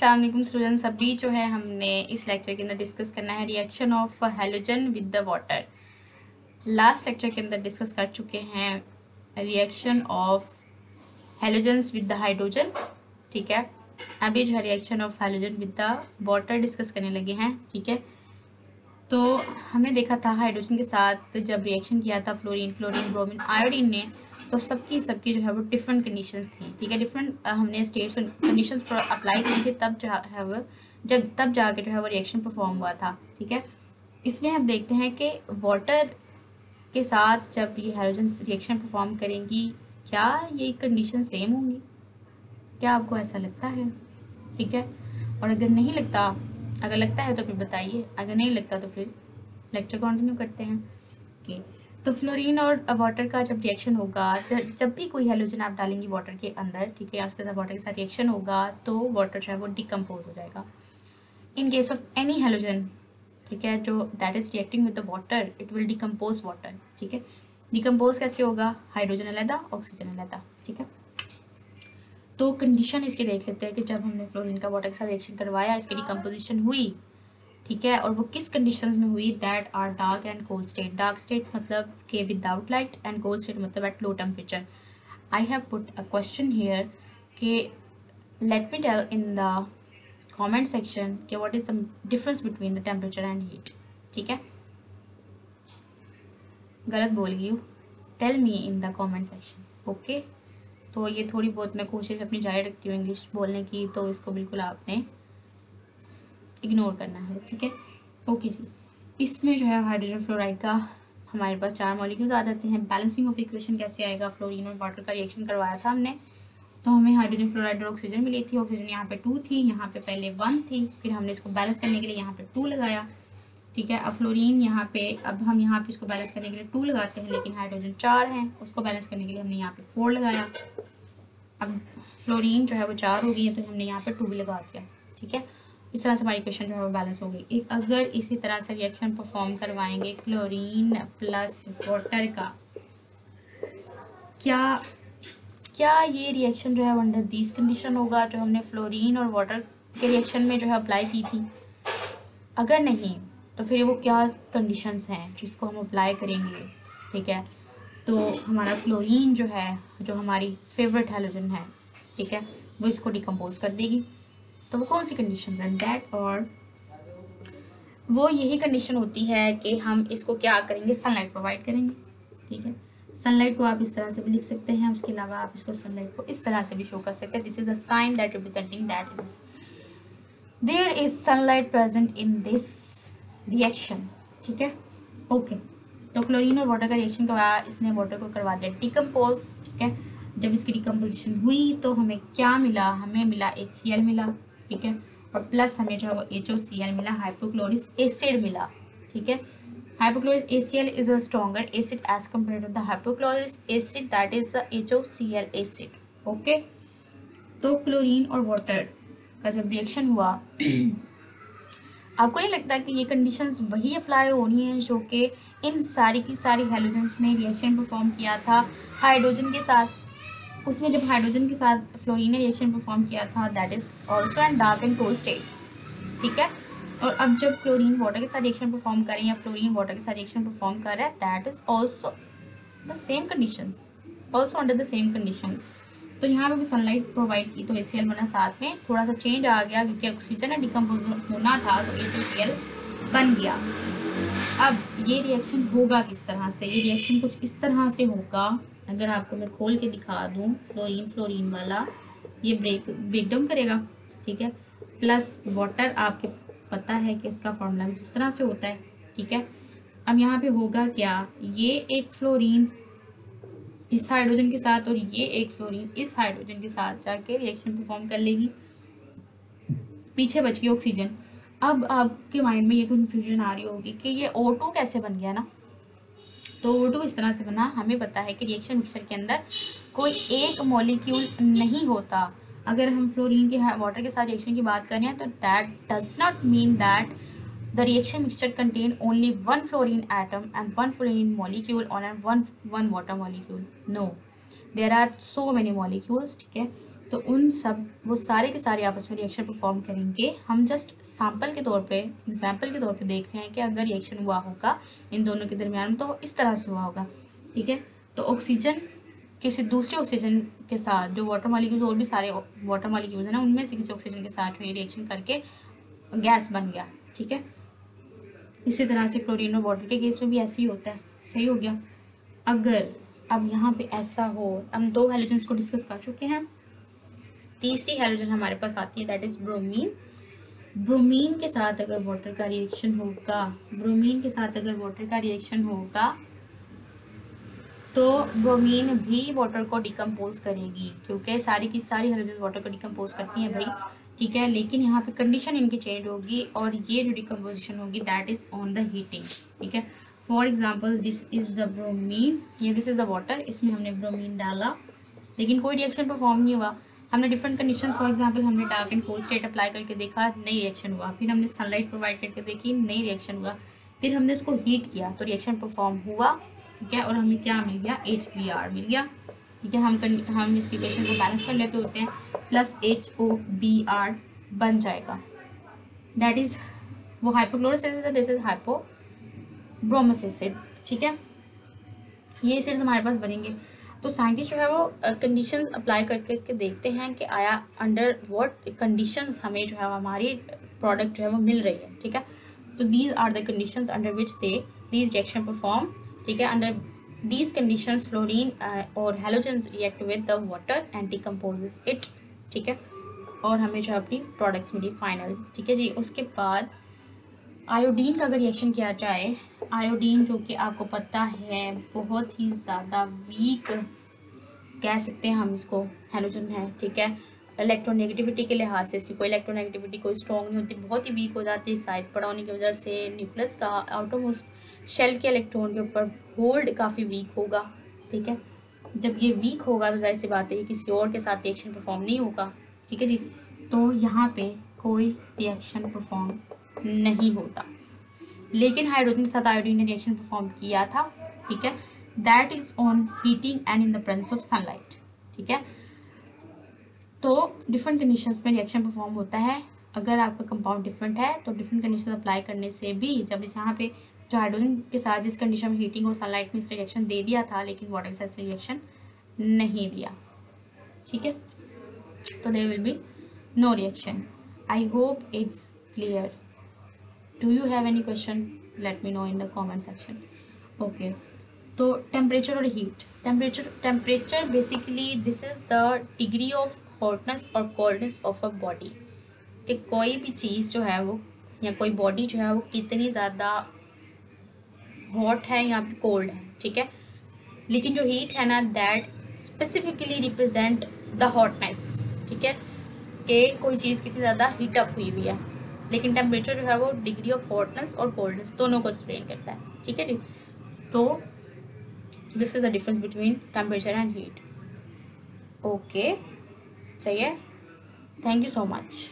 अस्सलाम वालेकुम स्टूडेंट्स। अभी जो है हमने इस लेक्चर के अंदर डिस्कस करना है reaction of halogen with the water. Last lecture के अंदर डिस्कस कर चुके हैं reaction of halogens with the hydrogen. ठीक है, अभी जो है reaction of halogen with the water discuss करने लगे हैं। ठीक है, तो हमने देखा था हाइड्रोजन के साथ जब रिएक्शन किया था फ्लोरीन, क्लोरीन, ब्रोमीन, आयोडीन ने, तो सबकी जो है वो डिफरेंट कंडीशंस थी। ठीक है, डिफरेंट हमने स्टेट्स कंडीशंस पर अप्लाई की थी, तब जो है वो तब जाके जो है वो रिएक्शन परफॉर्म हुआ था। ठीक है, इसमें हम देखते हैं कि वाटर के साथ जब ये हाइड्रोजन रिएक्शन परफॉर्म करेंगी, क्या ये कंडीशन सेम होंगी? क्या आपको ऐसा लगता है? ठीक है, और अगर नहीं लगता, अगर लगता है तो फिर बताइए, अगर नहीं लगता तो फिर लेक्चर कंटिन्यू करते हैं। ओके, तो फ्लोरीन और वाटर का जब रिएक्शन होगा, जब भी कोई हेलोजन आप डालेंगी वाटर के अंदर, ठीक है, उसके साथ वाटर के साथ रिएक्शन होगा तो वाटर जो है वो डिकम्पोज हो जाएगा। In case of any halogen, ठीक है, जो that is reacting with the water, it will decompose water. ठीक है, डिकम्पोज कैसे होगा? हाइड्रोजन अलग, ऑक्सीजन अलग। ठीक है, तो कंडीशन इसके देख लेते हैं कि जब हमने फ्लोरीन का वाटर के साथ रिएक्शन करवाया, इसकी डिकम्पोजिशन हुई, ठीक है, और वो किस कंडीशंस में हुई? That are dark and cold state. Dark state मतलब के without light, and cold state मतलब at low temperature. I have put a question here कि let me tell in the comment section कि what is the difference between the temperature and heat. ठीक है, गलत बोल गई हूँ, tell me in the comment section. Okay, तो ये थोड़ी बहुत मैं कोशिश अपनी जारी रखती हूँ इंग्लिश बोलने की, तो इसको बिल्कुल आपने इग्नोर करना है। ठीक है, ओके जी। इसमें जो है हाइड्रोजन फ्लोराइड का हमारे पास 4 मॉलिक्यूल्स आ जाते हैं। बैलेंसिंग ऑफ इक्वेशन कैसे आएगा? फ्लोरीन और वाटर का रिएक्शन करवाया था हमने, तो हमें हाइड्रोजन फ्लोराइड और ऑक्सीजन मिली थी। ऑक्सीजन यहाँ पे 2 थी, यहाँ पे पहले 1 थी, फिर हमने इसको बैलेंस करने के लिए यहाँ पे 2 लगाया। ठीक है, अब फ्लोरीन यहाँ पे, अब हम यहाँ पे इसको बैलेंस करने के लिए 2 लगाते हैं, लेकिन हाइड्रोजन 4 है, उसको बैलेंस करने के लिए हमने यहाँ पे 4 लगाया। अब फ्लोरीन जो है वो 4 हो गई है, तो हमने यहाँ पे 2 भी लगा दिया। ठीक है, इस तरह से हमारी इक्वेशन जो है वो बैलेंस हो गई। अगर इसी तरह से रिएक्शन परफॉर्म करवाएंगे क्लोरीन प्लस वाटर का, क्या ये रिएक्शन जो है अंडर दिस कंडीशन होगा जो हमने फ्लोरीन और वाटर के रिएक्शन में जो है अप्लाई की थी? अगर नहीं, तो फिर वो क्या कंडीशंस हैं जिसको हम अप्लाई करेंगे? ठीक है, तो हमारा क्लोरीन जो है, जो हमारी फेवरेट हेलोजन है, ठीक है, वो इसको डिकम्पोज कर देगी। तो वो कौन सी कंडीशन है? दैट, और वो यही कंडीशन होती है कि हम इसको क्या करेंगे? सनलाइट प्रोवाइड करेंगे। ठीक है, सनलाइट को आप इस तरह से भी लिख सकते हैं, उसके अलावा आप इसको सनलाइट को इस तरह से भी शो कर सकते हैं। This is the sign that representing that is there is sunlight present in this reaction. ठीक है, ओके, तो क्लोरीन और वाटर का रिएक्शन करवाया, इसने वाटर को करवा दिया डिकम्पोज। ठीक है, जब इसकी डिकम्पोजिशन हुई तो हमें क्या मिला? हमें मिला HCl मिला। ठीक है, और प्लस हमें जो है वो HOCl मिला, हाइपोक्लोरिक एसिड मिला। ठीक है, hypochlorous HCl is a stronger acid as compared to the hypochlorous acid that is the HOCl acid. Okay, तो क्लोरीन और वाटर का जब रिएक्शन हुआ आपको नहीं लगता कि ये कंडीशंस वही अप्लाई होनी है जो कि इन सारी की सारी हेलोजन्स ने रिएक्शन परफॉर्म किया था हाइड्रोजन के साथ? उसमें जब हाइड्रोजन के साथ फ्लोरीन ने रिएक्शन परफॉर्म किया था, that is also and dark and cold state. ठीक है, और अब जब क्लोरीन वाटर के साथ रिएक्शन परफॉर्म करें या फ्लोरीन वाटर के साथ रिएक्शन परफॉर्म कर रहा है, that is also the same conditions, also under the same conditions. तो यहाँ पे भी सनलाइट प्रोवाइड की तो HCl बना, साथ में थोड़ा सा चेंज आ गया क्योंकि ऑक्सीजन डिकम्पोज होना था तो HCl बन गया। अब ये रिएक्शन होगा किस तरह से? ये रिएक्शन कुछ इस तरह से होगा, अगर आपको मैं खोल के दिखा दूँ, फ्लोरीन फ्लोरीन वाला ये ब्रेकडाउन करेगा। ठीक है, प्लस वाटर आपके पता है कि इसका फॉर्मूला जिस तरह से होता है। ठीक है, अब यहाँ पे होगा क्या? ये एक फ्लोरीन इस हाइड्रोजन के साथ और ये एक फ्लोरीन इस हाइड्रोजन के साथ जाके रिएक्शन परफॉर्म कर लेगी, पीछे बच गई ऑक्सीजन। अब आपके माइंड में ये कन्फ्यूजन आ रही होगी कि ये O2 कैसे बन गया ना? तो O2 इस तरह से बना, हमें पता है कि रिएक्शन मिक्सचर के अंदर कोई एक मॉलिक्यूल नहीं होता। अगर हम फ्लोरीन के वाटर के साथ रिएक्शन की बात करें तो that does not mean that the reaction mixture contain only one fluorine atom and one fluorine molecule or one water molecule. No, there are so many molecules. ठीक है, तो उन सब वो सारे के सारे आपस में रिएक्शन परफॉर्म करेंगे। हम जस्ट सैम्पल के तौर पे, एग्जाम्पल के तौर पे देख रहे हैं कि अगर रिएक्शन हुआ होगा इन दोनों के दरमियान तो इस तरह से हुआ होगा, ठीक है। तो ऑक्सीजन किसी दूसरे ऑक्सीजन के साथ, जो वाटर मॉलिक्यूल्स और भी सारे वाटर मॉलिक्यूल्स हैं ना, उनमें से किसी ऑक्सीजन के साथ जो रिएक्शन करके गैस बन गया, ठीक है। इसी तरह से क्लोरीन और वाटर के केस में भी ऐसे ही होता है। सही हो गया। अगर अब यहाँ पे ऐसा हो, हम 2 हैलोजन्स को डिस्कस कर चुके हैं। तीसरी हैलोजन हमारे पास आती है, दैट इज ब्रोमीन। ब्रोमीन के साथ अगर वाटर का रिएक्शन होगा, ब्रोमीन के साथ अगर वाटर का रिएक्शन होगा तो ब्रोमीन भी वाटर को डिकम्पोज करेगी, क्योंकि सारी की सारी हैलोजन वाटर को डिकम्पोज करती हैं भाई, ठीक है। लेकिन यहाँ पे कंडीशन इनकी चेंज होगी और ये जो डिकम्पोजिशन होगी that is on the heating, ठीक है। For example this is the bromine, ये दिस इज द वाटर, इसमें हमने ब्रोमीन डाला लेकिन कोई रिएक्शन परफॉर्म नहीं हुआ। हमने डिफरेंट कंडीशन, फॉर एग्जाम्पल हमने dark and cold state apply करके देखा, नहीं रिएक्शन हुआ। फिर हमने सनलाइट प्रोवाइड करके देखी, नहीं रिएक्शन हुआ। फिर हमने इसको हीट किया तो रिएक्शन परफॉर्म हुआ, ठीक है। और हमें क्या मिल गया, HBr मिल गया, ठीक है। हम इस रिएक्शन को बैलेंस कर लेते होते हैं, प्लस HOBr बन जाएगा, दैट इज वो हाइपोक्लोरस एसिड है, दिस इज हाइपोब्रोमस एसिड, ठीक है। ये एसिड्स हमारे पास बनेंगे। तो साइंटिस्ट जो है वो कंडीशंस अप्लाई करके देखते हैं कि आया अंडर व्हाट कंडीशंस हमें जो है हमारी प्रोडक्ट जो है वो मिल रही है, ठीक है। तो these are the conditions under which these reaction perform, ठीक है। अंडर दीज कंडीशंस फ्लोरीन और halogens react with the water and decomposes it, ठीक है। और हमें जो है अपनी प्रोडक्ट्स मिली फाइनल, ठीक है जी। उसके बाद आयोडीन का अगर रिएक्शन किया जाए, आयोडीन जो कि आपको पता है बहुत ही ज़्यादा वीक कह सकते हैं हम इसको, हैलोजन है, ठीक है। इलेक्ट्रोनेगेटिविटी के लिहाज से इसकी कोई इलेक्ट्रोनेगेटिविटी कोई स्ट्रॉन्ग नहीं होती, बहुत ही वीक हो जाती है। साइज बड़ा होने की वजह से न्यूक्लियस का आउटरमोस्ट शेल के इलेक्ट्रॉन के ऊपर होल्ड काफ़ी वीक होगा, ठीक है। जब ये वीक होगा तो जाहिर सी बात है किसी और के साथ रिएक्शन परफॉर्म नहीं होगा, ठीक है जी। तो यहाँ पे कोई रिएक्शन परफॉर्म नहीं होता। लेकिन हाइड्रोजन के साथ आयोडीन ने रिएक्शन परफॉर्म किया था, ठीक है। That is on heating and in the presence of sunlight, ठीक है। तो डिफरेंट कंडीशंस में रिएक्शन परफॉर्म होता है। अगर आपका कंपाउंड डिफरेंट है तो डिफरेंट कंडीशन अप्लाई करने से भी, जब यहाँ पे जो हाइड्रोजन के साथ जिस कंडीशन में हीटिंग और सनलाइट में इसने रिएक्शन दे दिया था लेकिन वाटर के साथ रिएक्शन नहीं दिया, ठीक है। तो there will be no reaction. I hope it's clear. Do you have any question? Let me know in the comment section. Okay. तो टेम्परेचर और heat, temperature basically this is the degree of hotness और coldness of a body, कि कोई भी चीज़ जो है वो या कोई बॉडी जो है वो कितनी ज़्यादा हॉट है या फिर कोल्ड है, ठीक है। लेकिन जो हीट है ना that specifically represent the hotness, ठीक है, कि कोई चीज़ कितनी ज़्यादा हीटअप हुई हुई है। लेकिन टेम्परेचर जो है वो डिग्री ऑफ हॉटनेस और कोल्डनेस दोनों को एक्सप्लेन करता है, ठीक है जी। तो this is the difference between temperature and heat. Okay, सही है। Thank you so much.